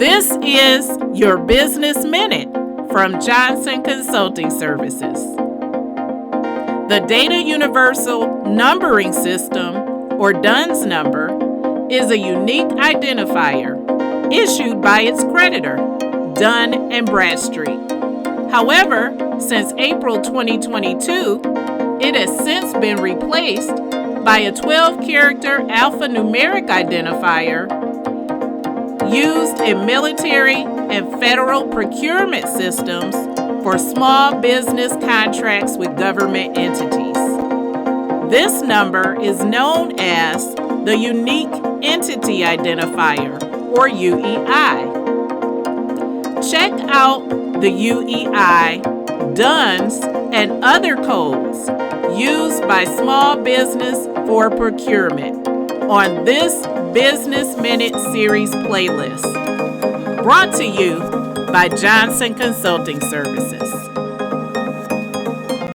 This is your Business Minute from Johnson Consulting Services. The Data Universal Numbering System, or DUNS number, is a unique identifier issued by its creditor, Dun & Bradstreet. However, since April 2022, it has since been replaced by a 12-character alphanumeric identifier used in military and federal procurement systems for small business contracts with government entities. This number is known as the Unique Entity Identifier, or UEI. Check out the UEI, DUNS, and other codes used by small business for procurement on this Business Minute Series playlist, brought to you by Johnson Consulting Services.